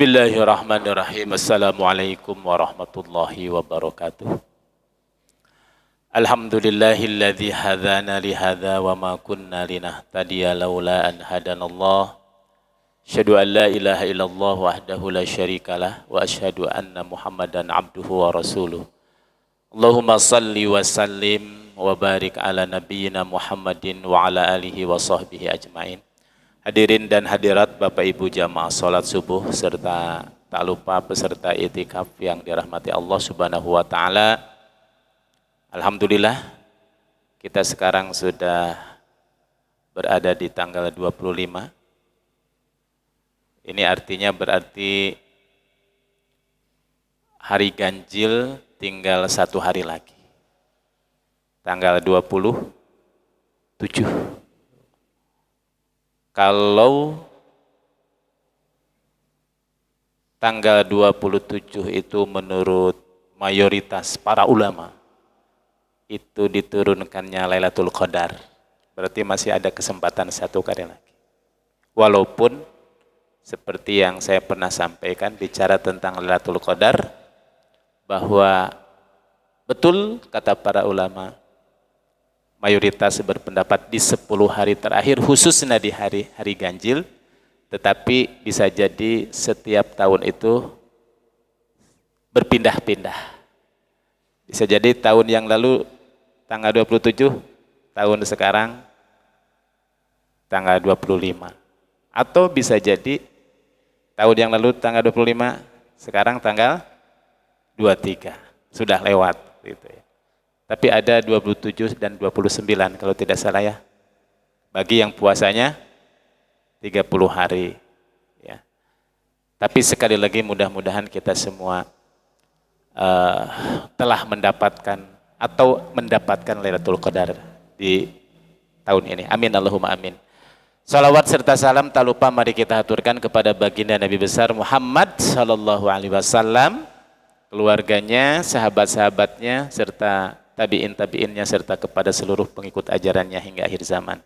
Bismillahirrahmanirrahim. Assalamualaikum warahmatullahi wabarakatuh. Alhamdulillahilladzi hadana li hadza wa ma kunna linahtadiya laula an hadanallah. Asyhadu an la ilaha illallah wahdahu la syarikalah wa asyhadu anna Muhammadan abduhu wa rasuluh. Allahumma salli wa sallim wa barik ala nabiyyina Muhammadin wa ala alihi wa sahbihi ajmain. Hadirin dan hadirat Bapak Ibu jamaah salat subuh serta tak lupa peserta i'tikaf yang dirahmati Allah Subhanahu wa taala. Alhamdulillah kita sekarang sudah berada di tanggal 25. Ini artinya berarti hari ganjil tinggal 1 hari lagi. Tanggal 27. Kalau tanggal 27 itu menurut mayoritas para ulama itu diturunkannya Lailatul Qadar, berarti masih ada kesempatan 1 kali lagi. Walaupun seperti yang saya pernah sampaikan bicara tentang Lailatul Qadar, bahwa betul kata para ulama, mayoritas berpendapat di 10 hari terakhir khususnya di hari ganjil, tetapi bisa jadi setiap tahun itu berpindah-pindah. Bisa jadi tahun yang lalu tanggal 27, tahun sekarang tanggal 25. Atau bisa jadi tahun yang lalu tanggal 25, sekarang tanggal 23. Sudah lewat gitu ya. Tapi ada 27 dan 29 kalau tidak salah ya. Bagi yang puasanya 30 hari ya. Tapi sekali lagi mudah-mudahan kita semua telah mendapatkan Lailatul Qadar di tahun ini. Amin Allahumma amin. Salawat serta salam tak lupa mari kita haturkan kepada baginda Nabi besar Muhammad sallallahu alaihi wasallam, keluarganya, sahabat-sahabatnya serta tabi'in-tabi'innya serta kepada seluruh pengikut ajarannya hingga akhir zaman.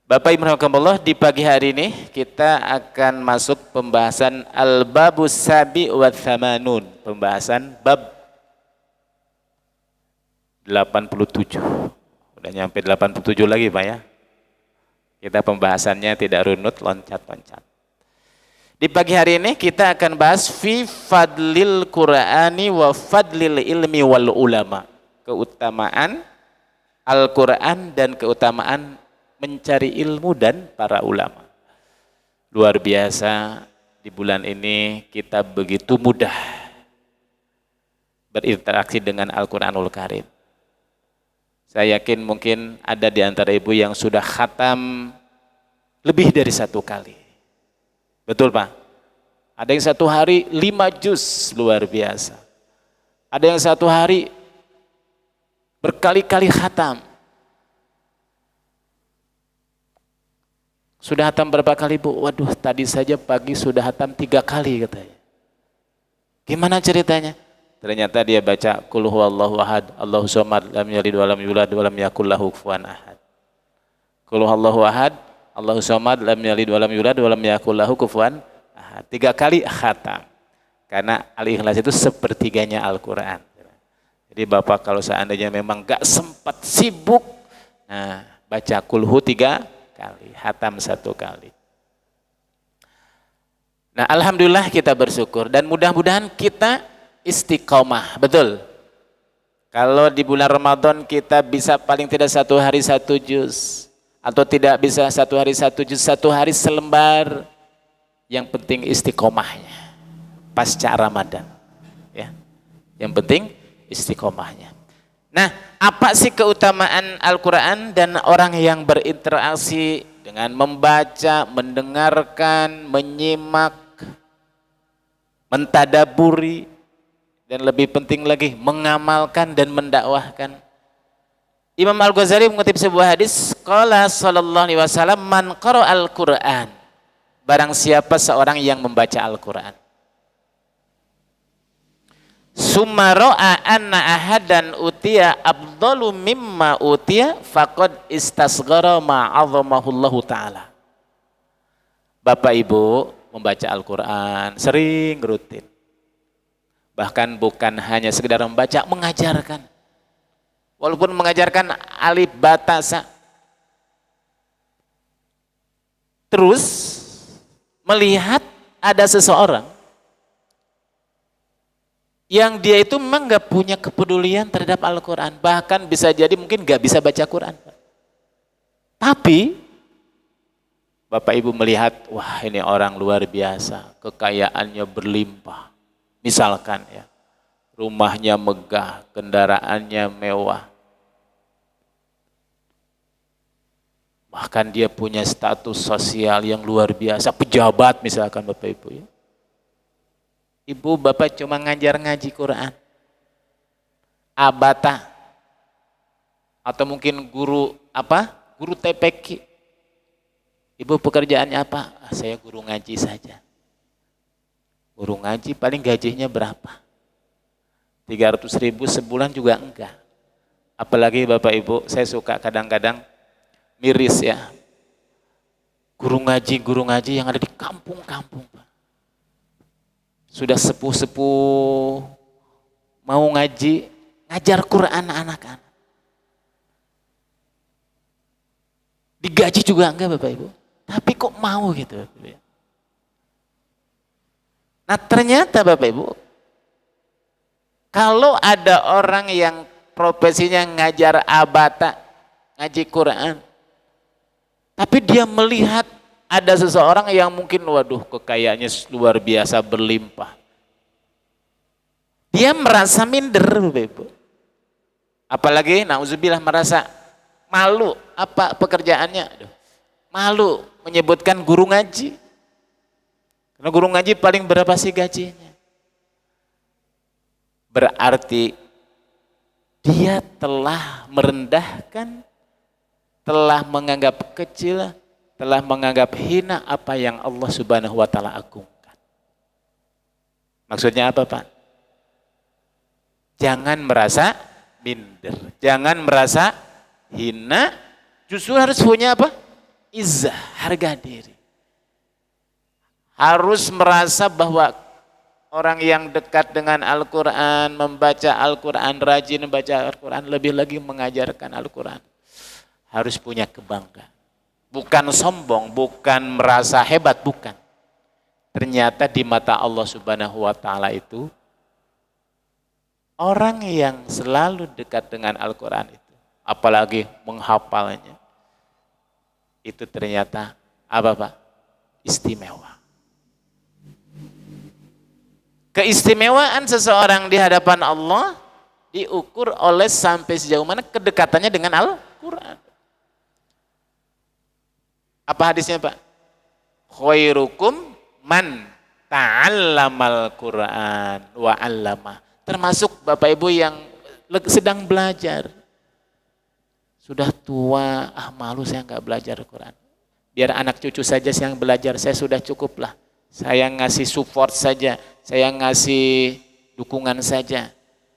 Bapak Ibu rahimakumullah, di pagi hari ini kita akan masuk pembahasan Al-Babus Sabi wa Thamanun, pembahasan bab 87. Udah nyampe 87 lagi Pak ya. Kita pembahasannya tidak runut, loncat-loncat. Di pagi hari ini kita akan bahas fi fadlil Qur'ani wa fadlil ilmi wal ulama. Keutamaan Al-Quran dan keutamaan mencari ilmu dan para ulama. Luar biasa, di bulan ini kita begitu mudah berinteraksi dengan Al-Quranul Karim. Saya yakin mungkin ada di antara ibu yang sudah khatam lebih dari 1 kali. Betul Pak? Ada yang 1 hari 5 juz, luar biasa. Ada yang 1 hari berkali-kali khatam. Sudah khatam berapa kali Bu? Waduh, tadi saja pagi sudah khatam 3 kali katanya. Gimana ceritanya? Ternyata dia baca Qul huwallahu ahad, Allahus samad, lam yalid wa lam yulad wa lam yakul lahu kufuwan ahad. Qul huwallahu ahad, Allahus samad, lam yalid wa lam yulad wa lam yakul lahu kufuwan ahad. 3 kali khatam. Karena Al-Ikhlas itu sepertiganya Al-Qur'an. Jadi Bapak kalau seandainya memang gak sempat sibuk, nah baca kulhu 3 kali, hatam 1 kali. Nah alhamdulillah kita bersyukur dan mudah-mudahan kita istiqomah, betul. Kalau di bulan Ramadan kita bisa paling tidak 1 hari 1 juz, atau tidak bisa 1 hari 1 juz, 1 hari selembar, yang penting istiqomahnya pasca Ramadan. Ya. Yang penting istiqomahnya. Nah, apa sih keutamaan Al-Quran dan orang yang berinteraksi dengan membaca, mendengarkan, menyimak, mentadaburi, dan lebih penting lagi mengamalkan dan mendakwahkan. Imam Al-Ghazali mengutip sebuah hadis, qala sallallahu alaihi wasallam, man qara'al Qur'an, barang siapa seorang yang membaca Al-Quran, summa ra'a anna ahadan utiya afdalu mimma utiya faqad istasghara ma 'azamahu Allah taala. Bapak Ibu, membaca Al-Quran, sering rutin. Bahkan bukan hanya sekedar membaca, mengajarkan. Walaupun mengajarkan alif batasa. Terus melihat ada seseorang yang dia itu memang gak punya kepedulian terhadap Al-Quran. Bahkan bisa jadi mungkin gak bisa baca Quran. Tapi Bapak Ibu melihat, wah ini orang luar biasa, kekayaannya berlimpah. Misalkan ya, rumahnya megah, kendaraannya mewah. Bahkan dia punya status sosial yang luar biasa, pejabat misalkan Bapak Ibu ya. Ibu Bapak cuma ngajar ngaji Quran. Abata. Atau mungkin guru apa? Guru TPQ. Ibu pekerjaannya apa? Saya guru ngaji saja. Guru ngaji paling gajinya berapa? 300.000 sebulan juga enggak. Apalagi Bapak Ibu, saya suka kadang-kadang miris ya. Guru ngaji yang ada di kampung-kampung. Sudah sepuh-sepuh mau ngaji, ngajar Quran anak-anak. Digaji juga enggak Bapak Ibu. Tapi kok mau gitu. Nah ternyata Bapak Ibu, kalau ada orang yang profesinya ngajar abata, ngaji Quran, tapi dia melihat ada seseorang yang mungkin waduh kekayaannya luar biasa berlimpah. Dia merasa minder Bapak Ibu. Apalagi nauzubillah merasa malu apa pekerjaannya. Aduh, malu menyebutkan guru ngaji. Karena guru ngaji paling berapa sih gajinya? Berarti dia telah merendahkan, telah menganggap kecil, telah menganggap hina apa yang Allah Subhanahu wa taala agungkan. Maksudnya apa, Pak? Jangan merasa minder, jangan merasa hina, justru harus punya apa? Izzah, harga diri. Harus merasa bahwa orang yang dekat dengan Al-Quran, membaca Al-Quran, rajin membaca Al-Quran, lebih lagi mengajarkan Al-Quran. Harus punya kebanggaan. Bukan sombong, bukan merasa hebat, bukan. Ternyata di mata Allah Subhanahu wa taala itu, orang yang selalu dekat dengan Al-Quran itu, apalagi menghafalnya, itu ternyata apa Pak? Istimewa. Keistimewaan seseorang di hadapan Allah diukur oleh sampai sejauh mana kedekatannya dengan Al-Quran. Apa hadisnya Pak? Khairukum man ta'allamal Quran wa 'allama. Termasuk Bapak Ibu yang sedang belajar. Sudah tua, malu saya nggak belajar Quran. Biar anak cucu saja yang belajar, saya sudah cukup lah. Saya ngasih support saja, saya ngasih dukungan saja.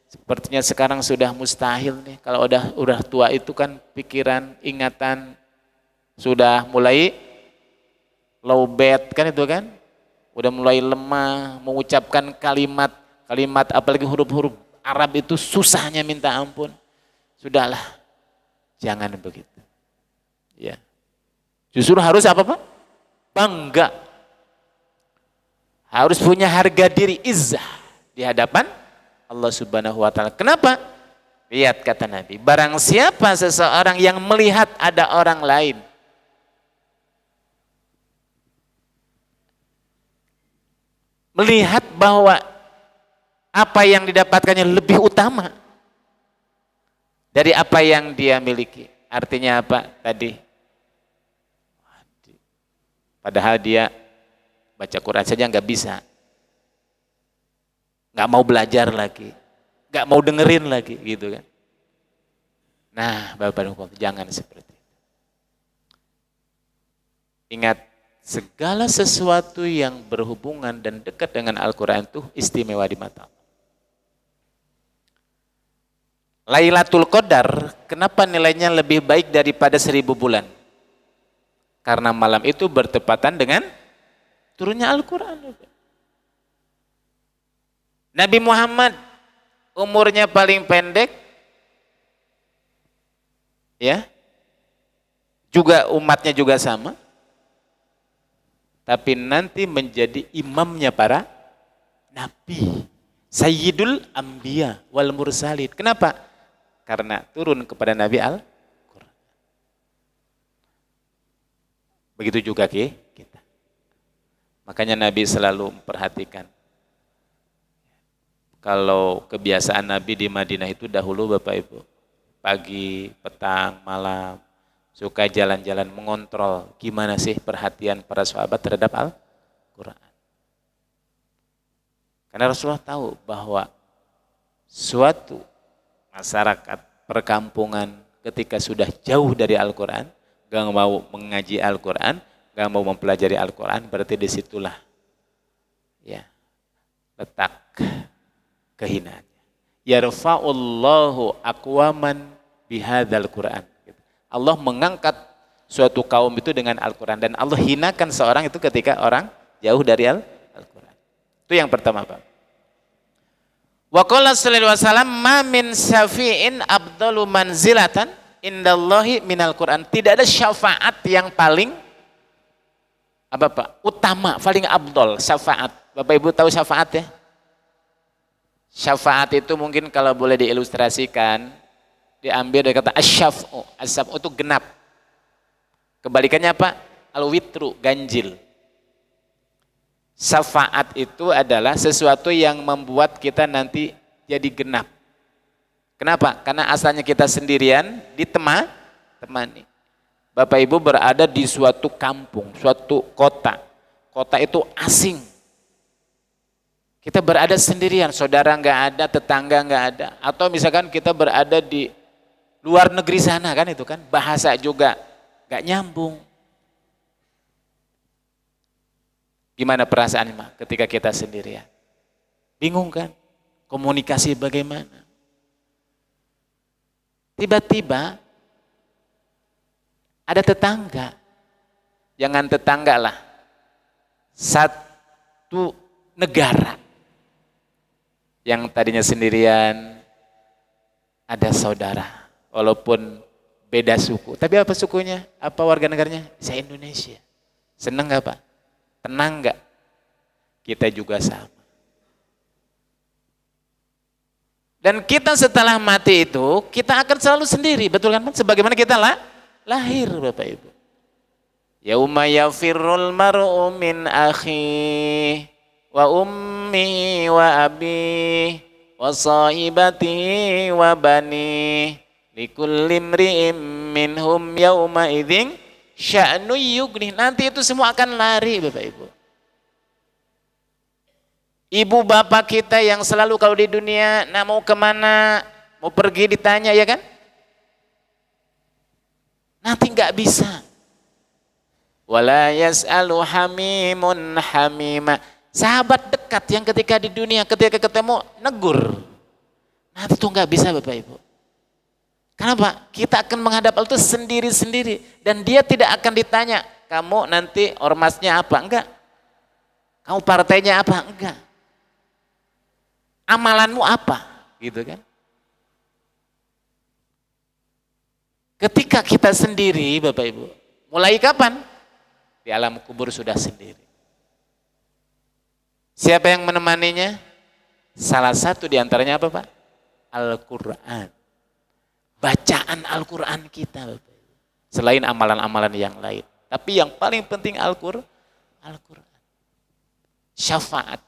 Sepertinya sekarang sudah mustahil nih, kalau udah tua itu kan pikiran, ingatan sudah mulai low bad kan itu kan, udah mulai lemah, mengucapkan kalimat apalagi huruf-huruf Arab itu susahnya minta ampun. Sudahlah, jangan begitu. Ya, justru harus apa Pak? Bangga. Harus punya harga diri, izzah di hadapan Allah Subhanahu wa taala. Kenapa? Lihat kata Nabi, barang siapa seseorang yang melihat ada orang lain melihat bahwa apa yang didapatkannya lebih utama dari apa yang dia miliki. Artinya apa? Tadi padahal dia baca Quran saja nggak bisa, nggak mau belajar lagi, nggak mau dengerin lagi, gitu kan? Nah, Bapak-Bapak jangan seperti itu. Ingat, segala sesuatu yang berhubungan dan dekat dengan Al-Quran itu istimewa di mata Allah. Lailatul Qadar, kenapa nilainya lebih baik daripada 1000 bulan? Karena malam itu bertepatan dengan turunnya Al-Quran. Nabi Muhammad umurnya paling pendek, ya, juga umatnya juga sama, tapi nanti menjadi imamnya para nabi, Sayyidul Anbiya wal Mursalin. Kenapa? Karena turun kepada Nabi Al-Quran. Begitu juga kita. Makanya Nabi selalu memperhatikan. Kalau kebiasaan Nabi di Madinah itu dahulu Bapak Ibu, pagi, petang, malam, suka jalan-jalan mengontrol gimana sih perhatian para sahabat terhadap Al-Quran. Karena Rasulullah tahu bahwa suatu masyarakat perkampungan ketika sudah jauh dari Al-Quran, gak mau mengaji Al-Quran, gak mau mempelajari Al-Quran, berarti disitulah ya letak kehinaannya. Yarfa'ullahu aqwaman bihadzal Quran. Allah mengangkat suatu kaum itu dengan Al-Quran, dan Allah hinakan seorang itu ketika orang jauh dari Al-Quran. Itu yang pertama, Pak. Wa qala sallallahu alaihi wasallam ma min syafi'in afdalu manzilatan indallahi minal Quran. Tidak ada syafaat yang paling apa Pak? Utama, paling abdol syafaat. Bapak Ibu tahu syafaat ya? Syafaat itu mungkin kalau boleh diilustrasikan, diambil dari kata asyaf'u. Asyaf'u itu genap. Kebalikannya apa? Al-witru, ganjil. Syafaat itu adalah sesuatu yang membuat kita nanti jadi genap. Kenapa? Karena asalnya kita sendirian ditemani. Bapak Ibu berada di suatu kampung, suatu kota. Kota itu asing. Kita berada sendirian, saudara nggak ada, tetangga nggak ada. Atau misalkan kita berada di luar negeri sana kan, itu kan bahasa juga nggak nyambung. Gimana perasaan ketika kita sendirian? Bingung kan? Komunikasi bagaimana? Tiba-tiba ada tetangga. Jangan tetangga lah. Satu negara yang tadinya sendirian, ada saudara. Walaupun beda suku. Tapi apa sukunya? Apa warga negaranya? Saya Indonesia. Senang gak Pak? Tenang enggak? Kita juga sama. Dan kita setelah mati itu, kita akan selalu sendiri, betul kan? Sebagaimana kita lahir Bapak Ibu. Yauma yafirrul mar'u min akhi wa ummi wa abi wa sahibati wa bani likulli imri'im minhum yauma idzin sya'nu yugni. Nanti itu semua akan lari Bapak Ibu. Ibu bapak kita yang selalu kalau di dunia, nah mau kemana, mau pergi ditanya ya kan? Nanti nggak bisa. Wala yas'alu hamimun hamima. Sahabat dekat yang ketika di dunia, ketika ketemu negur. Nanti itu nggak bisa Bapak Ibu. Kenapa? Kita akan menghadap Allah itu sendiri-sendiri. Dan dia tidak akan ditanya, kamu nanti ormasnya apa? Enggak. Kamu partainya apa? Enggak. Amalanmu apa? Gitu kan. Ketika kita sendiri Bapak Ibu, mulai kapan? Di alam kubur sudah sendiri. Siapa yang menemaninya? Salah satu diantaranya apa Pak? Al-Quran. Bacaan Al-Quran kita Bapak Ibu. Selain amalan-amalan yang lain. Tapi yang paling penting Al-Quran. Syafaat.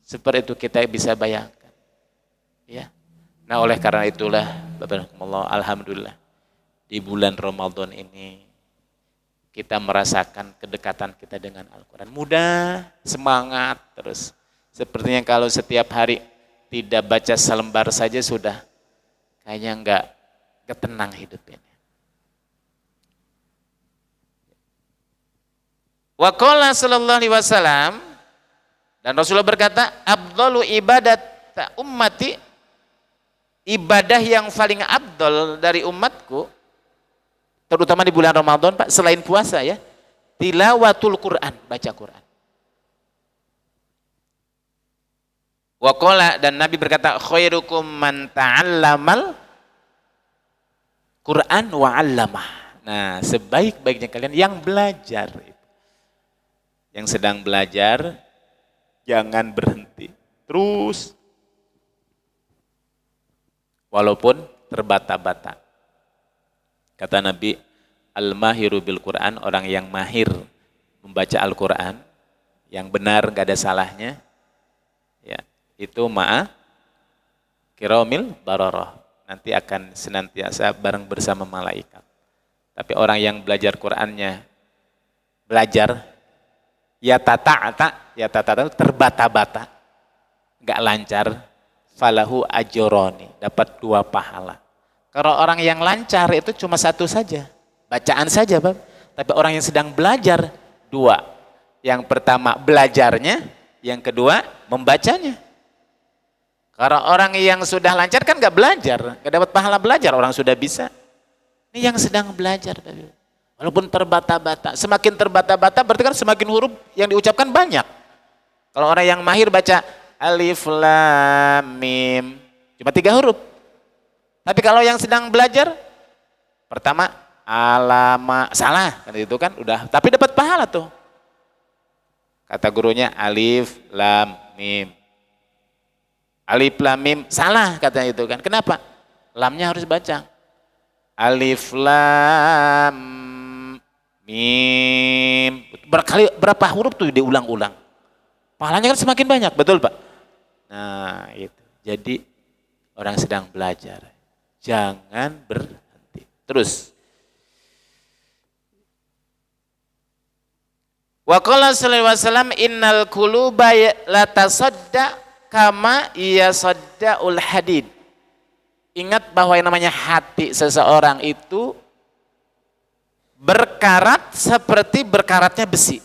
Seperti itu kita bisa bayangkan. Ya. Nah oleh karena itulah Bapak Allah, alhamdulillah di bulan Ramadan ini kita merasakan kedekatan kita dengan Al-Quran. Mudah, semangat terus. Sepertinya kalau setiap hari tidak baca selembar saja sudah kayaknya enggak tenang hidup ini. Wa qala sallallahu alaihi wasallam, dan Rasulullah berkata, afdalu ibadat ummati, ibadah yang paling afdal dari umatku, terutama di bulan Ramadan Pak, selain puasa ya, tilawatul Quran, baca Quran. Wa qala, dan Nabi berkata, khairukum man ta'allamal Quran wa 'allamah. Nah, sebaik-baiknya kalian yang belajar. Yang sedang belajar jangan berhenti. Terus walaupun terbata-bata. Kata Nabi, al-mahiru bil Quran, orang yang mahir membaca Al-Quran, yang benar gak ada salahnya, ya, itu ma'a kiramil bararah, nanti akan senantiasa bareng bersama malaikat. Tapi orang yang belajar Qur'annya, belajar ya tata terbata-bata, gak lancar, falahu ajroni, dapat 2 pahala. Kalau orang yang lancar itu cuma 1 saja, bacaan saja, Bang. Tapi orang yang sedang belajar 2. Yang pertama belajarnya, yang kedua membacanya. Karena orang yang sudah lancar kan gak belajar, gak dapat pahala belajar, orang sudah bisa. Ini yang sedang belajar, walaupun terbata-bata. Semakin terbata-bata berarti kan semakin huruf yang diucapkan banyak. Kalau orang yang mahir baca alif lam mim, cuma 3 huruf. Tapi kalau yang sedang belajar, pertama alama, salah, kan itu kan udah, tapi dapat pahala tuh. Kata gurunya alif lam mim. Alif lam mim, salah katanya itu kan. Kenapa? Lamnya harus baca. Alif lam mim. Berapa huruf tuh diulang-ulang. Pahalanya kan semakin banyak, betul Pak? Nah itu. Jadi orang sedang belajar, jangan berhenti. Terus. Wa qala sallallahu alaihi wasallam innal quluba la tasadda kama yasaddaul hadid. Ingat bahwa yang namanya hati seseorang itu berkarat seperti berkaratnya besi.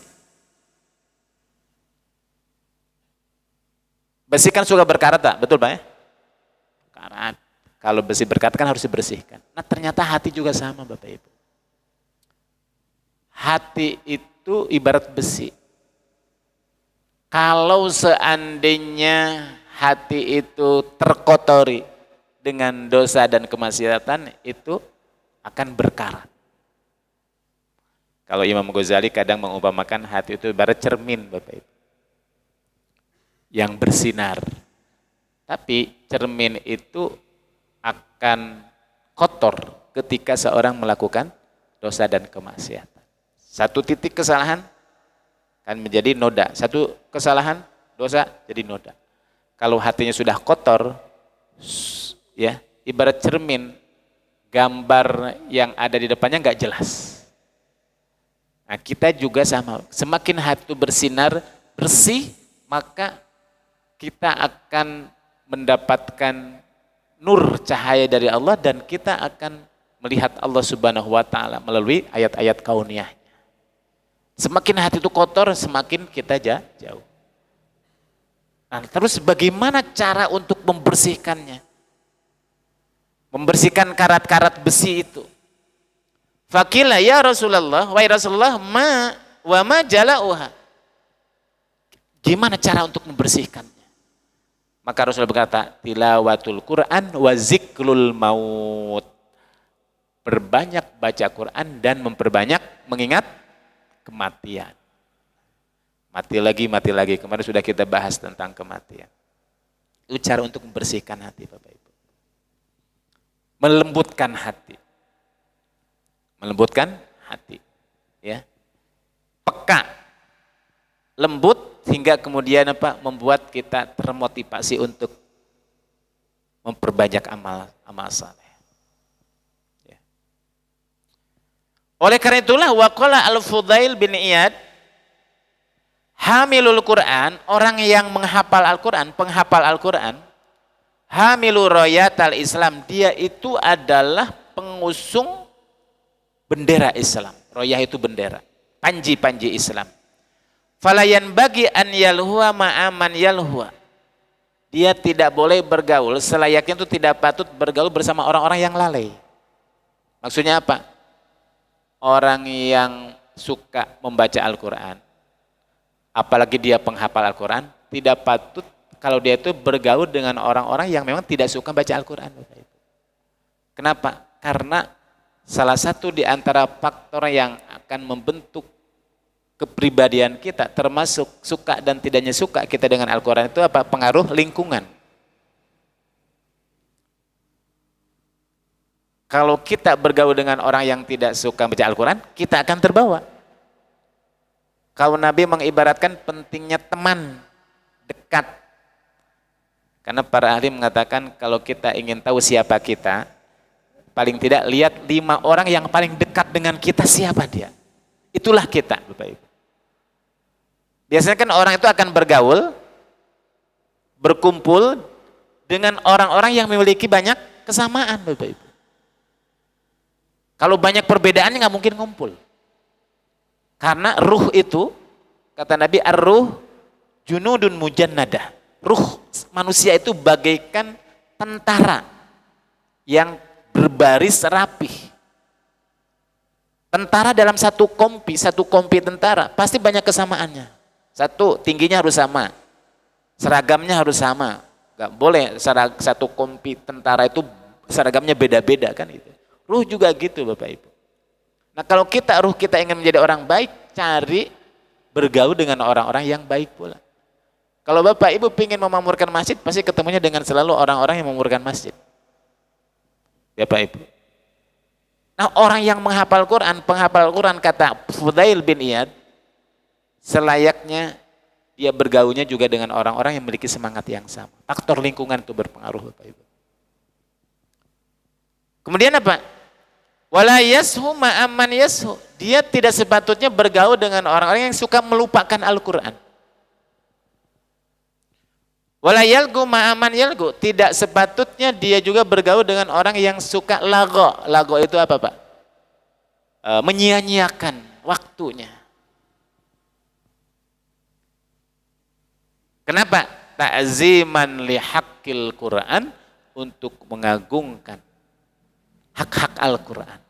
Besi kan suka berkarat tak? Betul Pak ya? Karat. Kalau besi berkarat kan harus dibersihkan. Nah ternyata hati juga sama Bapak Ibu. Hati itu ibarat besi. Kalau seandainya hati itu terkotori dengan dosa dan kemaksiatan, itu akan berkarat. Kalau Imam Ghazali kadang mengumpamakan hati itu ibarat cermin Bapak Ibu, yang bersinar. Tapi cermin itu akan kotor ketika seorang melakukan dosa dan kemaksiatan. 1 titik kesalahan kan menjadi noda, 1 kesalahan dosa jadi noda. Kalau hatinya sudah kotor, ya ibarat cermin, gambar yang ada di depannya nggak jelas. Nah kita juga sama, semakin hati itu bersinar, bersih, maka kita akan mendapatkan nur cahaya dari Allah dan kita akan melihat Allah Subhanahu wa taala melalui ayat-ayat kauniyahnya. Semakin hati itu kotor, semakin kita jauh. Nah, terus bagaimana cara untuk membersihkannya? Membersihkan karat-karat besi itu. Faqila ya Rasulullah, wahai Rasulullah, ma jala'uha. Gimana cara untuk membersihkannya? Maka Rasul berkata, tilawatul Quran wa zikrul maut. Perbanyak baca Quran dan memperbanyak mengingat kematian. Mati lagi. Kemarin sudah kita bahas tentang kematian. Itu cara untuk membersihkan hati Bapak Ibu. Melembutkan hati. Melembutkan hati. Ya. Peka. Lembut hingga kemudian membuat kita termotivasi untuk memperbanyak amal saleh. Ya. Oleh karena itulah waqala Al-Fudail bin Iyad, hamilul Quran, orang yang menghafal Al-Quran, penghafal Al-Quran, hamilu royatal Islam, dia itu adalah pengusung bendera Islam. Royah itu bendera, panji-panji Islam. Falayan bagi an yalhuwa ma'aman yalhuwa. Dia tidak boleh bergaul, selayaknya itu tidak patut bergaul bersama orang-orang yang lalai. Maksudnya apa? Orang yang suka membaca Al-Quran, apalagi dia penghafal Al-Quran, tidak patut Kalau dia itu bergaul dengan orang-orang yang memang tidak suka baca Al-Quran. Kenapa? Karena salah satu di antara faktor yang akan membentuk kepribadian kita, termasuk suka dan tidaknya suka kita dengan Al-Quran itu apa? Pengaruh lingkungan. Kalau kita bergaul dengan orang yang tidak suka baca Al-Quran, kita akan terbawa. Kalau Nabi mengibaratkan pentingnya teman dekat. Karena para ahli mengatakan kalau kita ingin tahu siapa kita, paling tidak lihat 5 orang yang paling dekat dengan kita, siapa dia. Itulah kita, Bapak Ibu. Biasanya kan orang itu akan bergaul, berkumpul dengan orang-orang yang memiliki banyak kesamaan, Bapak Ibu. Kalau banyak perbedaannya nggak mungkin ngumpul. Karena ruh itu, kata Nabi, ar-ruh junudun mujannadah. Ruh manusia itu bagaikan tentara yang berbaris rapih. Tentara dalam satu kompi tentara, pasti banyak kesamaannya. Satu, tingginya harus sama, seragamnya harus sama. Gak boleh satu kompi tentara itu seragamnya beda-beda kan itu. Ruh juga gitu Bapak Ibu. Nah kalau ruh kita ingin menjadi orang baik, cari bergaul dengan orang-orang yang baik pula. Kalau Bapak Ibu ingin memakmurkan masjid, pasti ketemunya dengan selalu orang-orang yang memakmurkan masjid. Ya Bapak Ibu. Nah orang yang menghafal Quran, penghafal Quran kata Fudail bin Iyad, selayaknya dia bergaulnya juga dengan orang-orang yang memiliki semangat yang sama. Faktor lingkungan itu berpengaruh Bapak Ibu. Kemudian apa? Wala yashu ma'aman yashu. Dia tidak sepatutnya bergaul dengan orang-orang yang suka melupakan Al-Quran. Wala yalgu ma'aman yalgu. Tidak sepatutnya dia juga bergaul dengan orang yang suka lago. Lago itu apa Pak? Menyia-nyiakan waktunya. Kenapa? Ta'ziman li haqqil Quran, untuk mengagungkan hak-hak Al-Quran.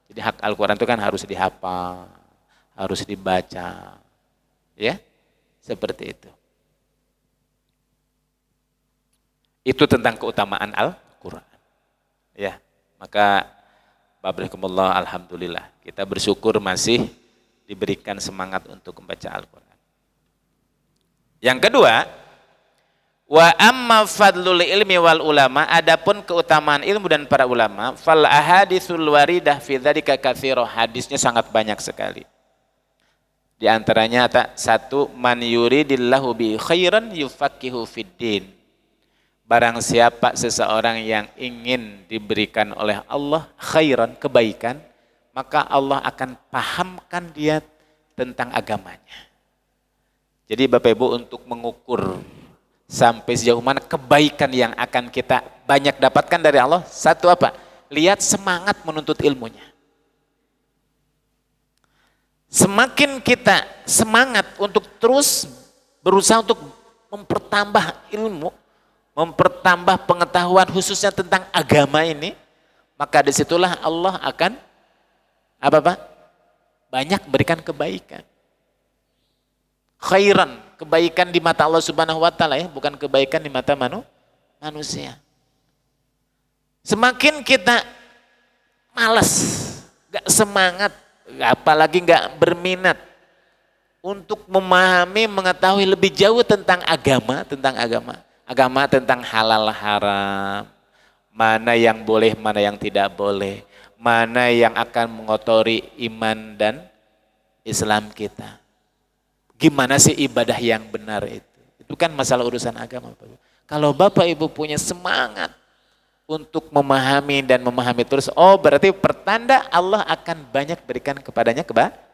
Jadi hak Al-Quran itu kan harus dihafal, harus dibaca. Ya, seperti itu. Itu tentang keutamaan Al-Quran. Ya, maka Babrakumullah, alhamdulillah. Kita bersyukur masih diberikan semangat untuk membaca Al-Quran. Yang kedua, wa amma fadlul ilmi wal ulama, adapun keutamaan ilmu dan para ulama, fal ahaditsul waridah fi dzalika katsira, hadisnya sangat banyak sekali. Di antaranya satu, man yuridillahu bi khairan yufaqihu fiddin. Barang siapa seseorang yang ingin diberikan oleh Allah khairan, kebaikan, maka Allah akan pahamkan dia tentang agamanya. Jadi Bapak Ibu, untuk mengukur sampai sejauh mana kebaikan yang akan kita banyak dapatkan dari Allah, satu apa? Lihat semangat menuntut ilmunya. Semakin kita semangat untuk terus berusaha untuk mempertambah ilmu, mempertambah pengetahuan khususnya tentang agama ini, maka disitulah Allah akan apa Pak? Banyak berikan kebaikan. Khairan, kebaikan di mata Allah Subhanahu wa taala ya, bukan kebaikan di mata manusia. Semakin kita malas, gak semangat, apalagi gak berminat untuk memahami, mengetahui lebih jauh tentang agama, tentang halal haram, mana yang boleh, mana yang tidak boleh, mana yang akan mengotori iman dan Islam kita. Gimana sih ibadah yang benar itu? Itu kan masalah urusan agama. Kalau Bapak Ibu punya semangat untuk memahami dan memahami terus, oh berarti pertanda Allah akan banyak berikan kepadanya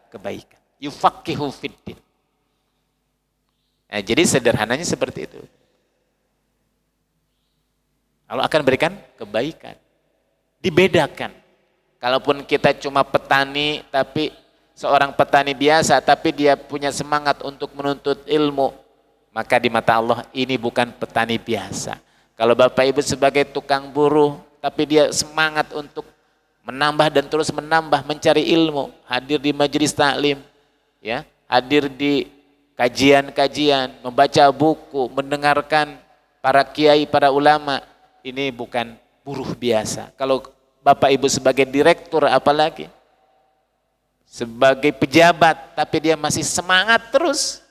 kebaikan. Yufaqihu fiddin. Nah, jadi sederhananya seperti itu. Allah akan berikan kebaikan. Dibedakan. Kalaupun kita cuma petani, tapi seorang petani biasa, tapi dia punya semangat untuk menuntut ilmu, maka di mata Allah ini bukan petani biasa. Kalau Bapak Ibu sebagai tukang buruh, tapi dia semangat untuk menambah dan terus menambah, mencari ilmu, hadir di majelis taklim, ya, hadir di kajian-kajian, membaca buku, mendengarkan para kiai, para ulama, ini bukan buruh biasa. Kalau Bapak Ibu sebagai direktur apalagi, sebagai pejabat, tapi dia masih semangat terus,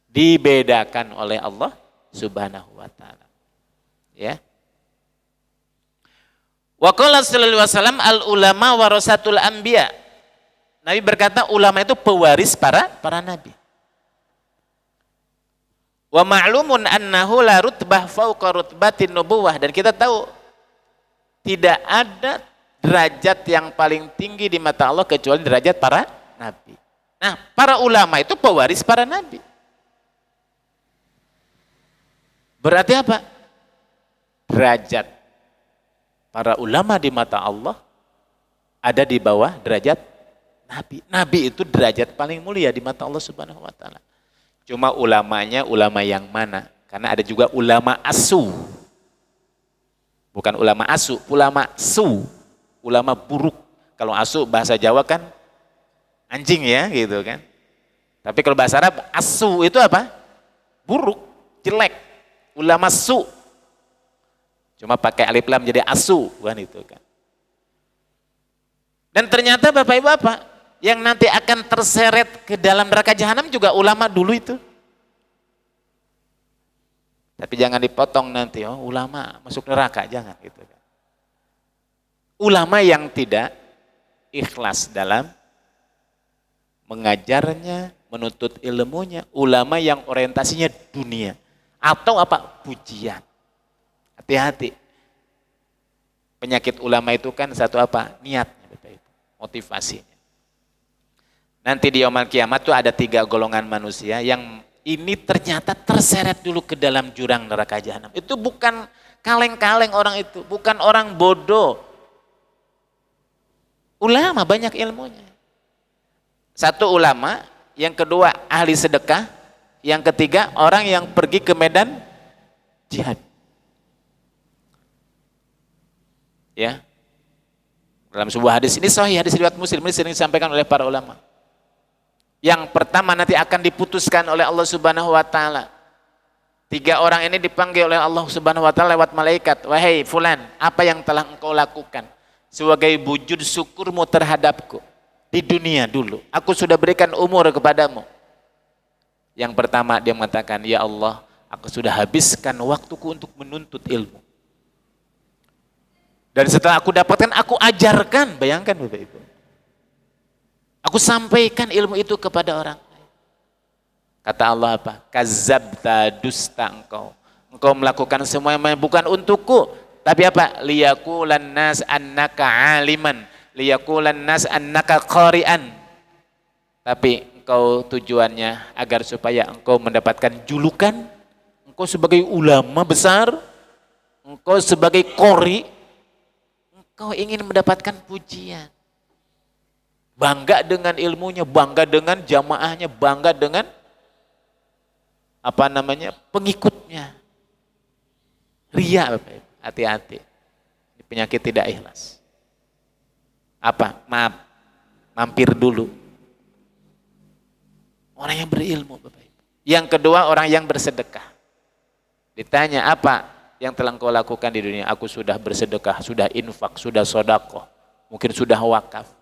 dibedakan oleh Allah Subhanahu wa taala. Ya. Wa qala sallallahu alaihi wasallam al ulama warasatul anbiya. Nabi berkata ulama itu pewaris para nabi. Wa ma'lumun annahu la rutbah fauqa rutbatin nubuwah, dan kita tahu tidak ada derajat yang paling tinggi di mata Allah kecuali derajat para nabi. Nah, para ulama itu pewaris para nabi. Berarti apa? Derajat para ulama di mata Allah ada di bawah derajat nabi. Nabi itu derajat paling mulia di mata Allah Subhanahu wa taala. Cuma ulamanya ulama yang mana? Karena ada juga ulama asu. Bukan ulama asu, ulama su. Ulama buruk. Kalau asu bahasa Jawa kan anjing ya gitu kan. Tapi kalau bahasa Arab asu itu apa? Buruk, jelek. Ulama su. Cuma pakai alif lam jadi asu, bukan itu kan. Dan ternyata Bapak Ibu apa? Yang nanti akan terseret ke dalam neraka jahanam juga ulama dulu itu. Tapi jangan dipotong nanti, oh ulama masuk neraka, jangan gitu kan. Ulama yang tidak ikhlas dalam mengajarnya, menuntut ilmunya, ulama yang orientasinya dunia atau apa? Pujian. Hati-hati. Penyakit ulama itu kan satu apa? Niatnya, Bapak Ibu, motivasinya. Nanti di yaumul kiamat tuh ada 3 golongan manusia yang ini ternyata terseret dulu ke dalam jurang neraka jahanam. Itu bukan kaleng-kaleng orang itu, bukan orang bodoh. Ulama banyak ilmunya. Satu ulama, yang kedua ahli sedekah, yang ketiga orang yang pergi ke medan jihad. Ya. Dalam sebuah hadis ini sahih, hadis riwayat Muslim, ini sering disampaikan oleh para ulama. Yang pertama nanti akan diputuskan oleh Allah Subhanahu wa taala. 3 orang ini dipanggil oleh Allah Subhanahu wa taala lewat malaikat. Wahai fulan, apa yang telah engkau lakukan sebagai wujud syukurmu terhadapku di dunia dulu? Aku sudah berikan umur kepadamu. Yang pertama dia mengatakan, ya Allah, aku sudah habiskan waktuku untuk menuntut ilmu. Dan setelah aku dapatkan, aku ajarkan. Bayangkan Bapak Ibu. Aku sampaikan ilmu itu kepada orang. Kata Allah apa? Kazabta, dusta engkau. Engkau melakukan semua yang bukan untukku. Tapi apa? Liyakulan nas annaka aliman. Liyakulan nas annaka qari'an. Tapi engkau tujuannya agar supaya engkau mendapatkan julukan. Engkau sebagai ulama besar. Engkau sebagai qari. Engkau ingin mendapatkan pujian. Bangga dengan ilmunya, bangga dengan jamaahnya, bangga dengan pengikutnya. Ria, Bapak Ibu, hati-hati. Ini penyakit tidak ikhlas. Apa? Maaf, mampir dulu. Orang yang berilmu, Bapak Ibu. Yang kedua, orang yang bersedekah. Ditanya, apa yang telah engkau lakukan di dunia? Aku sudah bersedekah, sudah infak, sudah sedekah, mungkin sudah wakaf.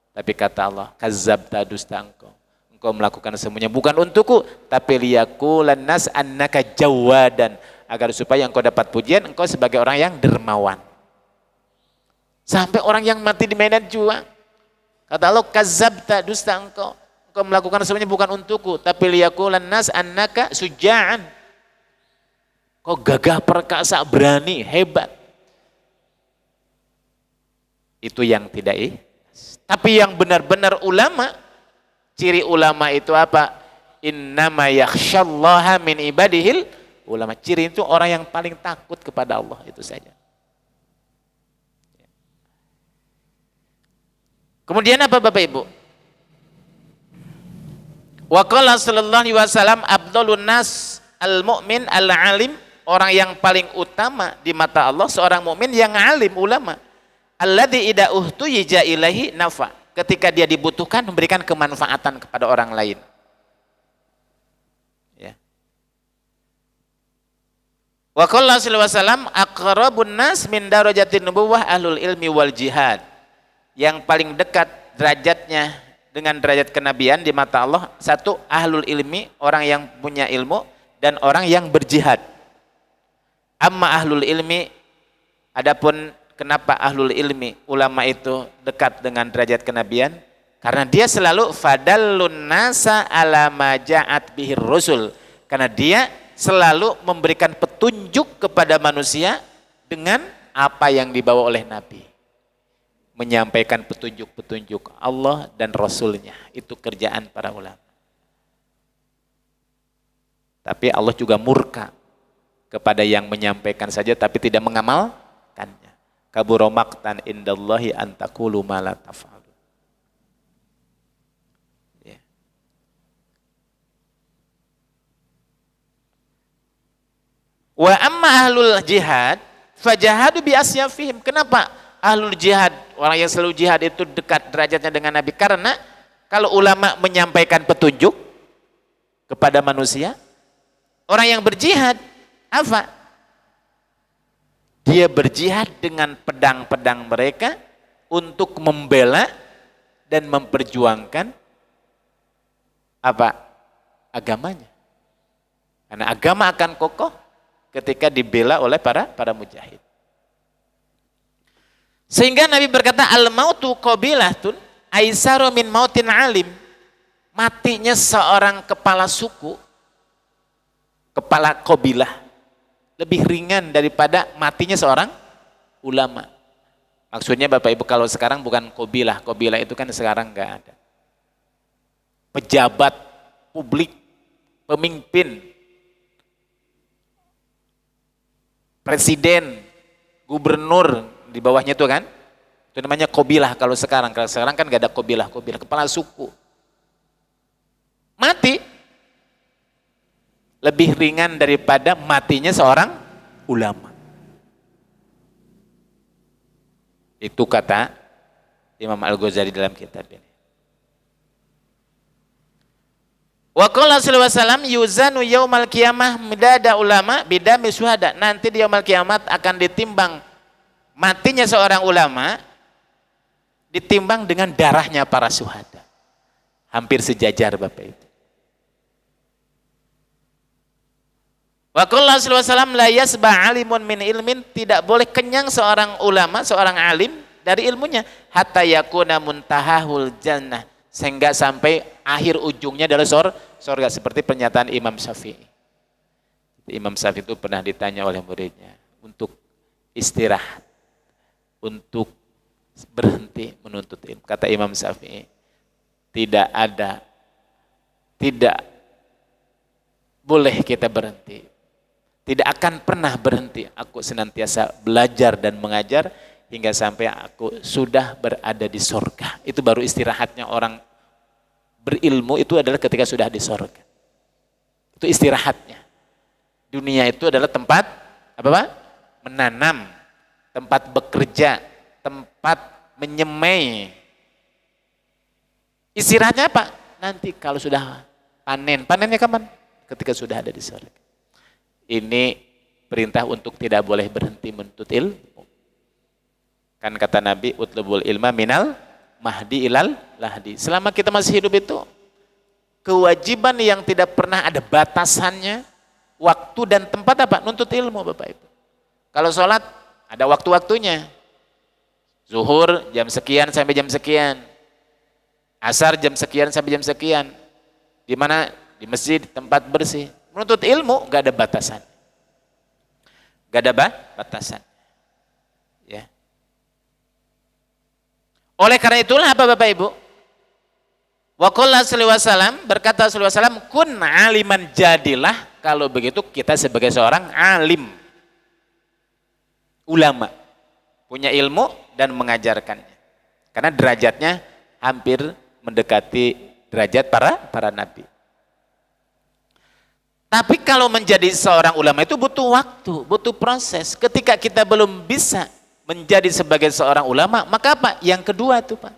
Tapi kata Allah, kazabta, dusta engkau. Engkau melakukan semuanya bukan untukku, tapi liyakulan nas annaka jawadan, agar supaya engkau dapat pujian, engkau sebagai orang yang dermawan. Sampai orang yang mati di medan juang. Kata Allah, kazabta, dusta engkau. Engkau melakukan semuanya bukan untukku, tapi liyakulan nas annaka suja'an. Kau gagah perkasa, berani, hebat. Itu yang tidak Tapi yang benar-benar ulama, ciri ulama itu apa? Innama yakhsyallaha min ibadihil ulama. Ciri itu orang yang paling takut kepada Allah, itu saja. Kemudian apa Bapak Ibu? Wa qala sallallahu alaihi wasallam afdhalun nas al-mu'min al-alim, orang yang paling utama di mata Allah seorang mukmin yang alim, ulama. Alladzi idza uhtuyija ilaihi nafa, ketika dia dibutuhkan memberikan kemanfaatan kepada orang lain. Ya. Wa qala sallallahu alaihi wasallam aqrabun nas min darajatin nubuwah ahlul ilmi wal jihad. Yang paling dekat derajatnya dengan derajat kenabian di mata Allah, satu ahlul ilmi, orang yang punya ilmu, dan orang yang berjihad. Amma ahlul ilmi, adapun kenapa ahlul ilmi, ulama itu dekat dengan derajat kenabian? Karena dia selalu fadallun nasa ala ma ja'at bihir rusul. Karena dia selalu memberikan petunjuk kepada manusia dengan apa yang dibawa oleh Nabi. Menyampaikan petunjuk-petunjuk Allah dan Rasulnya. Itu kerjaan para ulama. Tapi Allah juga murka kepada yang menyampaikan saja tapi tidak mengamalkannya. Kabura maqtan indallahi an taqulu ma la taf'alun. Ya. Wa amma ahlul jihad fajahadu bi asyafihim. Kenapa ahlul jihad, orang yang selalu jihad itu dekat derajatnya dengan Nabi? Karena kalau ulama menyampaikan petunjuk kepada manusia, orang yang berjihad apa? Dia berjihad dengan pedang-pedang mereka untuk membela dan memperjuangkan apa? Agamanya. Karena agama akan kokoh ketika dibela oleh para mujahid. Sehingga Nabi berkata al-mautu qabilatun aisaru min mautin alim. Matinya seorang kepala suku, kepala qabilah, lebih ringan daripada matinya seorang ulama. Maksudnya Bapak Ibu, kalau sekarang bukan qabilah, qabilah itu kan sekarang enggak ada. Pejabat publik, pemimpin, presiden, gubernur, di bawahnya itu kan, itu namanya qabilah. Kalau sekarang kan gak ada qabilah, kepala suku. Mati lebih ringan daripada matinya seorang ulama. Itu kata Imam Al-Ghazali dalam kitab ini. Wa qala sallallahu alaihi wasallam yuzanu yaumal qiyamah midada ulama bidami syuhada. Nanti di yaumul kiamat akan ditimbang matinya seorang ulama ditimbang dengan darahnya para syuhada. Hampir sejajar Bapak Ibu. Wa qala sallallahu alaihi wasallam la yasba alimun min ilmin, tidak boleh kenyang seorang ulama, seorang alim dari ilmunya hatta yakuna muntahahul jannah, sehingga sampai akhir ujungnya adalah surga, seperti pernyataan Imam Syafi'i. Imam Syafi'i itu pernah ditanya oleh muridnya untuk istirahat, untuk berhenti menuntut ilmu. Kata Imam Syafi'i, tidak boleh kita berhenti, tidak akan pernah berhenti. Aku senantiasa belajar dan mengajar hingga sampai aku sudah berada di sorga. Itu baru istirahatnya orang berilmu, itu adalah ketika sudah di sorga. Itu istirahatnya. Dunia itu adalah tempat apa Pak? Menanam, tempat bekerja, tempat menyemai. Istirahatnya apa? Nanti kalau sudah panen. Panennya kapan? Ketika sudah ada di sorga. Ini perintah untuk tidak boleh berhenti menuntut ilmu. Kan kata Nabi, utlubul ilma minal mahdi ilal lahdi. Selama kita masih hidup itu, kewajiban yang tidak pernah ada batasannya, waktu dan tempat apa? Nuntut ilmu Bapak Ibu. Kalau sholat, ada waktu-waktunya. Zuhur jam sekian sampai jam sekian. Asar jam sekian sampai jam sekian. Di mana? Di masjid, tempat bersih. Menuntut ilmu gak ada batasan. Gak ada batasan. Ya. Oleh karena itulah apa Bapak Ibu? Wa qala sallallahu alaihi wasallam, berkata sallallahu alaihi wasallam, kun aliman, jadilah kalau begitu kita sebagai seorang alim. Ulama, punya ilmu dan mengajarkannya. Karena derajatnya hampir mendekati derajat para nabi. Tapi kalau menjadi seorang ulama itu butuh waktu, butuh proses. Ketika kita belum bisa menjadi sebagai seorang ulama, maka apa? Yang kedua itu Pak,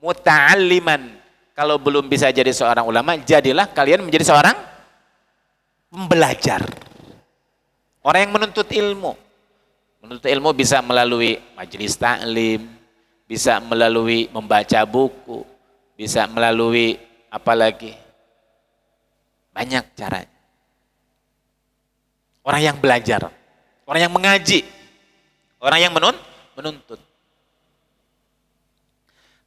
muta'alliman. Kalau belum bisa jadi seorang ulama, jadilah kalian menjadi seorang pembelajar. Orang yang menuntut ilmu. Menuntut ilmu bisa melalui majelis taklim, bisa melalui membaca buku, bisa melalui apalagi banyak caranya. Orang yang belajar, orang yang mengaji, orang yang menuntut.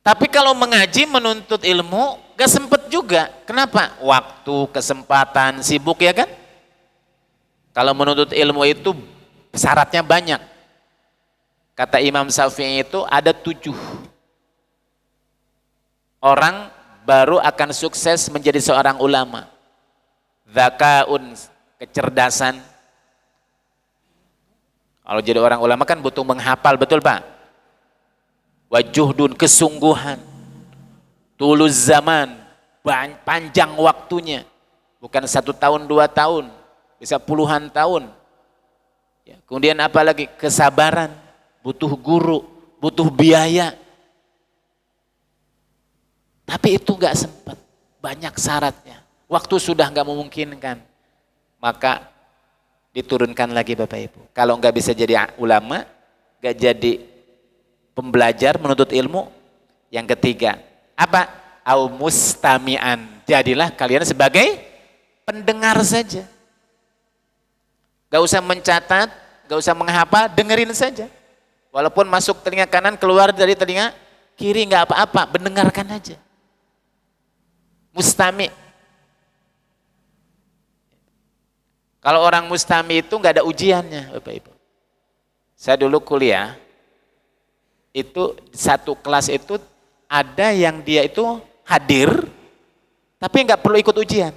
Tapi kalau mengaji, menuntut ilmu, gak sempet juga. Kenapa? Waktu, kesempatan, sibuk ya kan? Kalau menuntut ilmu itu syaratnya banyak. Kata Imam Syafi'i itu ada 7 orang baru akan sukses menjadi seorang ulama. Dzakaun, kecerdasan. Kalau jadi orang ulama kan butuh menghafal, betul Pak? Wajuhdun, kesungguhan. Tuluz zaman, panjang waktunya. Bukan 1 tahun, 2 tahun, bisa puluhan tahun. Ya, kemudian apa lagi? Kesabaran, butuh guru, butuh biaya. Tapi itu gak sempat, banyak syaratnya. Waktu sudah gak memungkinkan, maka diturunkan lagi Bapak Ibu. Kalau nggak bisa jadi ulama, nggak jadi pembelajar menuntut ilmu, yang ketiga apa? Au mustami'an, jadilah kalian sebagai pendengar saja. Nggak usah mencatat, nggak usah menghafal, dengerin saja. Walaupun masuk telinga kanan, keluar dari telinga kiri, nggak apa-apa, mendengarkan aja. Mustami'. Kalau orang mustami itu nggak ada ujiannya, Bapak Ibu. Saya dulu kuliah, itu satu kelas itu ada yang dia itu hadir, tapi nggak perlu ikut ujian.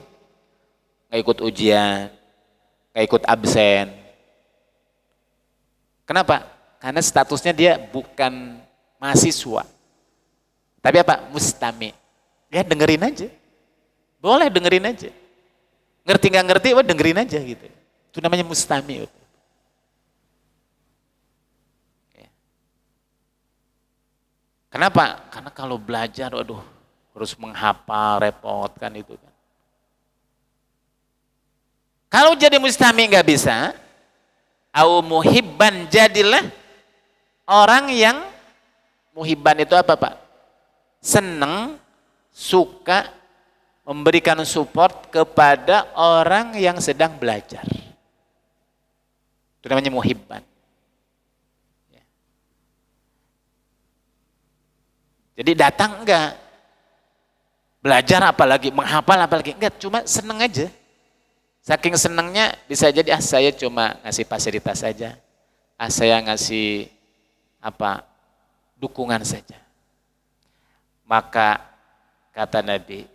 Nggak ikut ujian, nggak ikut absen. Kenapa? Karena statusnya dia bukan mahasiswa. Tapi apa? Mustami. Ya dengerin aja. Boleh dengerin aja. Ngerti nggak ngerti, wah dengerin aja gitu. Itu namanya mustami. Kenapa? Karena kalau belajar, waduh, harus menghafal, repot kan itu kan. Kalau jadi mustami nggak bisa, au muhibban, jadilah orang yang muhibban itu apa Pak? Seneng, suka, memberikan support kepada orang yang sedang belajar. Itu namanya muhibban. Jadi datang enggak, belajar apalagi, menghafal apalagi, enggak, cuma seneng aja. Saking senengnya bisa jadi saya cuma ngasih fasilitas saja, saya ngasih apa, dukungan saja. Maka kata Nabi,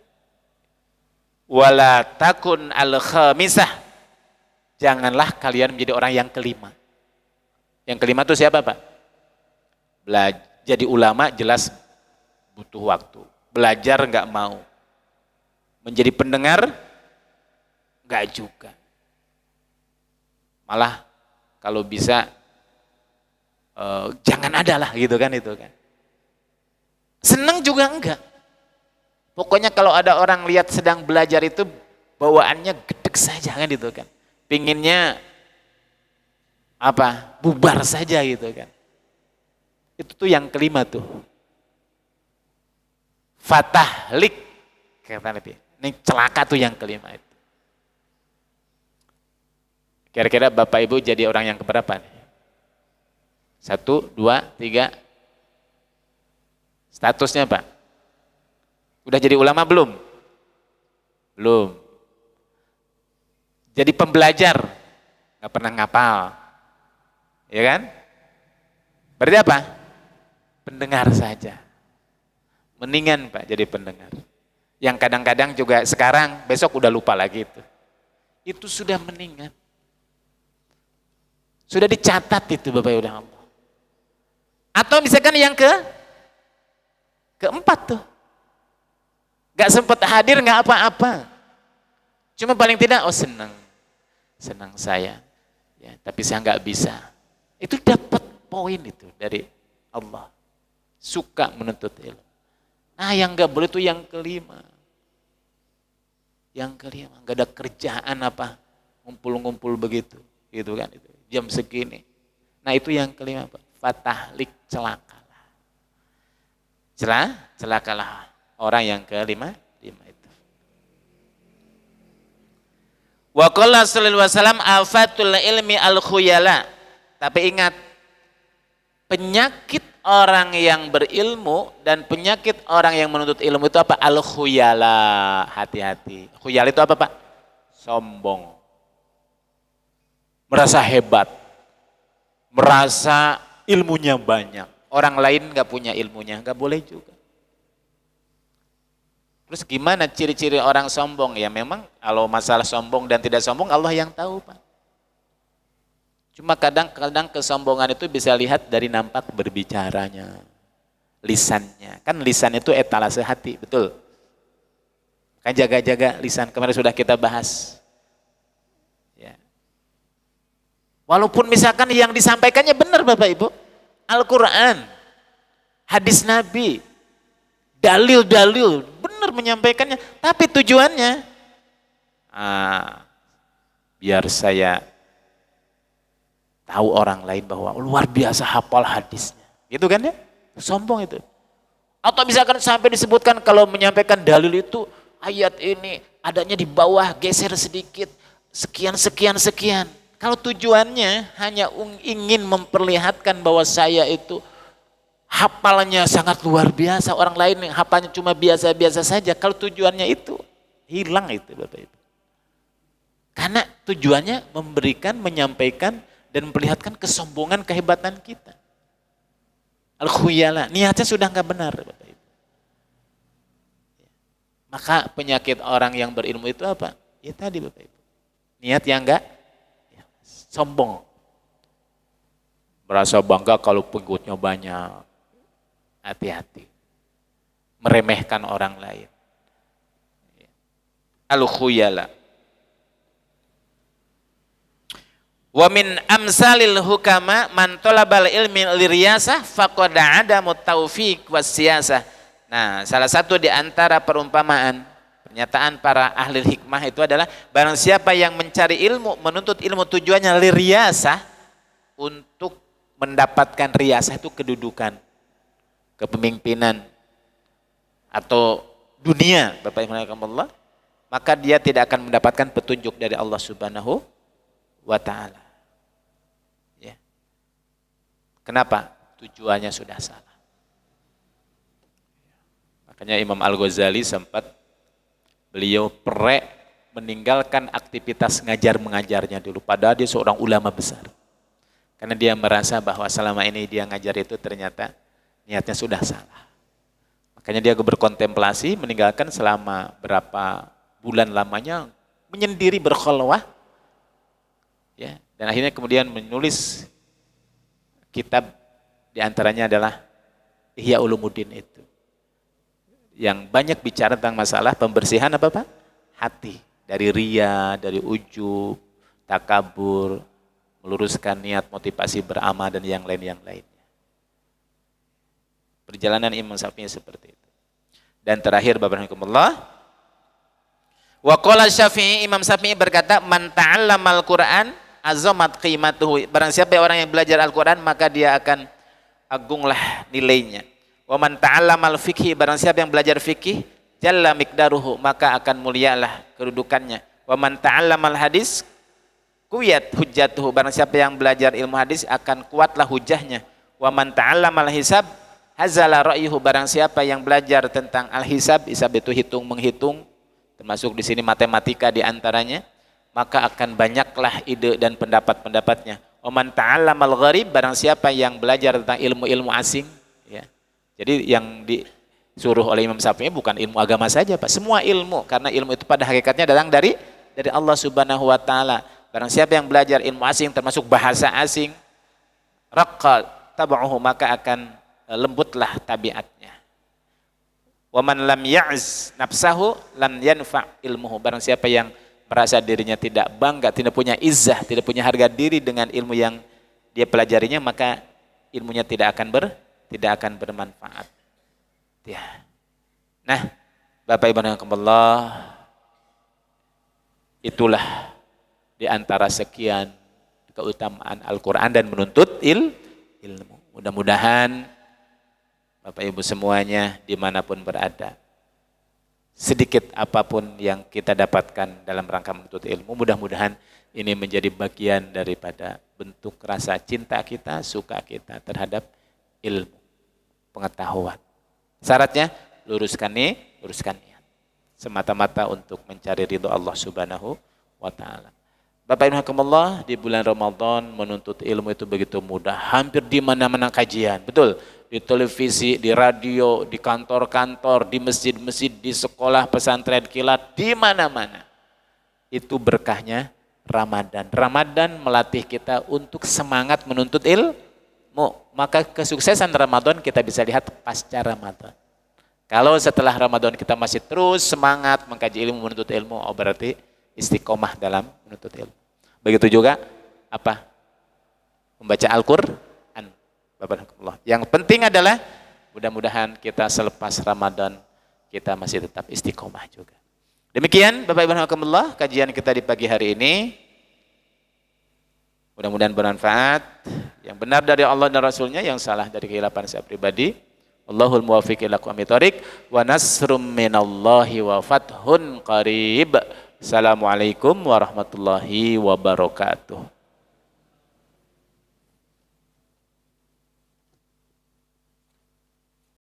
wala takun al-khamisah, janganlah kalian menjadi orang yang kelima. Yang kelima itu siapa Pak? Jadi ulama jelas butuh waktu. Belajar nggak mau. Menjadi pendengar nggak juga. Malah kalau bisa jangan ada lah gitu kan itu kan. Seneng juga enggak. Pokoknya kalau ada orang lihat sedang belajar itu bawaannya gedek saja kan itu kan. Pinginnya apa? Bubar saja gitu kan. Itu tuh yang kelima tuh. Fatahlik, kata Nabi. Ini celaka tuh yang kelima itu. Kira-kira Bapak Ibu jadi orang yang keberapa nih? 1, 2, 3. Statusnya Pak? Udah jadi ulama belum? Belum. Jadi pembelajar, nggak pernah ngapal, ya kan? Berarti apa? Pendengar saja. Mendingan Pak jadi pendengar. Yang kadang-kadang juga sekarang, besok udah lupa lagi itu. Itu sudah mendingan. Sudah dicatat itu Bapak Ibu Allah. Atau misalkan yang keempat tuh. Gak sempat hadir, gak apa-apa. Cuma paling tidak, oh senang saya. Ya, tapi saya gak bisa. Itu dapat poin itu dari Allah. Suka menuntut ilmu. Nah yang gak boleh itu yang kelima. Yang kelima, gak ada kerjaan apa, ngumpul-ngumpul begitu. gitu kan, itu jam segini. Nah itu yang kelima, Pak. Fatahlik, celakalah. Celakalah orang yang kelima itu. Wa qala sallallahu alaihi wasallam afatul ilmi al khuyala. Tapi ingat, penyakit orang yang berilmu dan penyakit orang yang menuntut ilmu itu apa? Al khuyala. Hati-hati. Khuyala itu apa, Pak? Sombong. Merasa hebat. Merasa ilmunya banyak. Orang lain nggak punya ilmunya, nggak boleh juga. Terus gimana ciri-ciri orang sombong? Ya memang kalau masalah sombong dan tidak sombong Allah yang tahu, Pak. Cuma kadang-kadang kesombongan itu bisa lihat dari nampak berbicaranya, lisannya. Kan lisan itu etalase hati, betul? Kan jaga-jaga lisan, kemarin sudah kita bahas. Ya. Walaupun misalkan yang disampaikannya benar Bapak Ibu, Al-Quran, hadis Nabi, dalil-dalil, benar menyampaikannya, tapi tujuannya biar saya tahu orang lain bahwa luar biasa hafal hadisnya, gitu kan ya, sombong itu. Atau misalkan sampai disebutkan kalau menyampaikan dalil itu ayat ini adanya di bawah, geser sedikit, sekian. Kalau tujuannya hanya ingin memperlihatkan bahwa saya itu hafalnya sangat luar biasa, orang lain yang hafalnya cuma biasa-biasa saja. Kalau tujuannya itu, hilang itu Bapak Ibu. Karena tujuannya memberikan, menyampaikan, dan memperlihatkan kesombongan, kehebatan kita. Al-khuyala, niatnya sudah enggak benar Bapak Ibu. Maka penyakit orang yang berilmu itu apa? Ya tadi Bapak Ibu. Niat yang enggak sombong. Merasa bangga kalau pengikutnya banyak. Hati-hati. Meremehkan orang lain. Al-khuyala. Wa min amsalil hukama man talabal ilmi liriyasah faqad adamu taufiq was siyasah. Nah, salah satu di antara perumpamaan pernyataan para ahli hikmah itu adalah barang siapa yang mencari ilmu, menuntut ilmu tujuannya liriyasah, untuk mendapatkan riyasah itu kedudukan, kepemimpinan atau dunia, Bapak Ibu Allah, maka dia tidak akan mendapatkan petunjuk dari Allah Subhanahu wa ta'ala. Ya. Kenapa? Tujuannya sudah salah. Makanya Imam Al-Ghazali sempat beliau meninggalkan aktivitas ngajar mengajarnya dulu, padahal dia seorang ulama besar. Karena dia merasa bahwa selama ini dia ngajar itu ternyata niatnya sudah salah. Makanya dia berkontemplasi, meninggalkan selama berapa bulan lamanya, menyendiri berkholwah, ya, dan akhirnya kemudian menulis kitab, diantaranya adalah Ihya Ulumuddin itu, yang banyak bicara tentang masalah pembersihan apa Pak? Hati, dari riya, dari ujub, takabur, meluruskan niat, motivasi beramal dan yang lainnya. Perjalanan Imam Syafi'i seperti itu. Dan terakhir Bapak Rahimahullah, wa qala Syafi'i, Imam Syafi'i berkata, man ta'allamal Qur'an azamat qimatuhu. Barang siapa orang yang belajar Al-Qur'an maka dia akan agunglah nilainya. Wa man ta'allamal fikhi, barang siapa yang belajar fikih, jalla miqdaruhu, maka akan mulialah kedudukannya. Wa man ta'allamal hadis, kuyat hujjatuhu, barang siapa yang belajar ilmu hadis akan kuatlah hujahnya. Wa man ta'allamal hisab, hazala ra'yuhu, barang siapa yang belajar tentang al-hisab, hisab itu hitung menghitung, termasuk di sini matematika di antaranya, maka akan banyaklah ide dan pendapat-pendapatnya. Wa man ta'allamal gharib, barang siapa yang belajar tentang ilmu-ilmu asing, ya. Jadi yang disuruh oleh Imam Syafi'i bukan ilmu agama saja Pak, semua ilmu, karena ilmu itu pada hakikatnya datang dari Allah Subhanahu wa ta'ala. Barang siapa yang belajar ilmu asing termasuk bahasa asing, raqqa tab'uhu, maka akan lembutlah tabiatnya. Wa man lam ya'z nafsahu lam yanfa' ilmuhu, barang siapa yang merasa dirinya tidak bangga, tidak punya izzah, tidak punya harga diri dengan ilmu yang dia pelajarinya, maka ilmunya tidak akan bermanfaat. Ya. Nah, Bapak Ibu rahimakumullah, itulah di antara sekian keutamaan Al-Quran dan menuntut ilmu. Mudah-mudahan Bapak Ibu semuanya dimanapun berada, sedikit apapun yang kita dapatkan dalam rangka menuntut ilmu, mudah-mudahan ini menjadi bagian daripada bentuk rasa cinta kita, suka kita terhadap ilmu, pengetahuan. Syaratnya luruskan niat. Semata-mata untuk mencari ridho Allah Subhanahu wa Ta'ala. Bapak Ibu rahimakumullah, di bulan Ramadan menuntut ilmu itu begitu mudah. Hampir di mana-mana kajian, betul. Di televisi, di radio, di kantor-kantor, di masjid-masjid, di sekolah pesantren kilat, di mana-mana. Itu berkahnya Ramadan. Ramadan melatih kita untuk semangat menuntut ilmu. Maka kesuksesan Ramadan kita bisa lihat pasca Ramadan. Kalau setelah Ramadan kita masih terus semangat mengkaji ilmu, menuntut ilmu, oh berarti istiqomah dalam menuntut ilmu. Begitu juga apa? Membaca Al-Qur'an. Yang penting adalah mudah-mudahan kita selepas Ramadan kita masih tetap istiqomah juga. Demikian Bapak Ibu rahimakumullah kajian kita di pagi hari ini. Mudah-mudahan bermanfaat. Yang benar dari Allah dan Rasulnya, yang salah dari kehilapan saya pribadi. Allahul muwaffiq ila aqwamit thoriq wa nasrum minallahi wa fathun qarib. Assalamualaikum warahmatullahi wabarakatuh.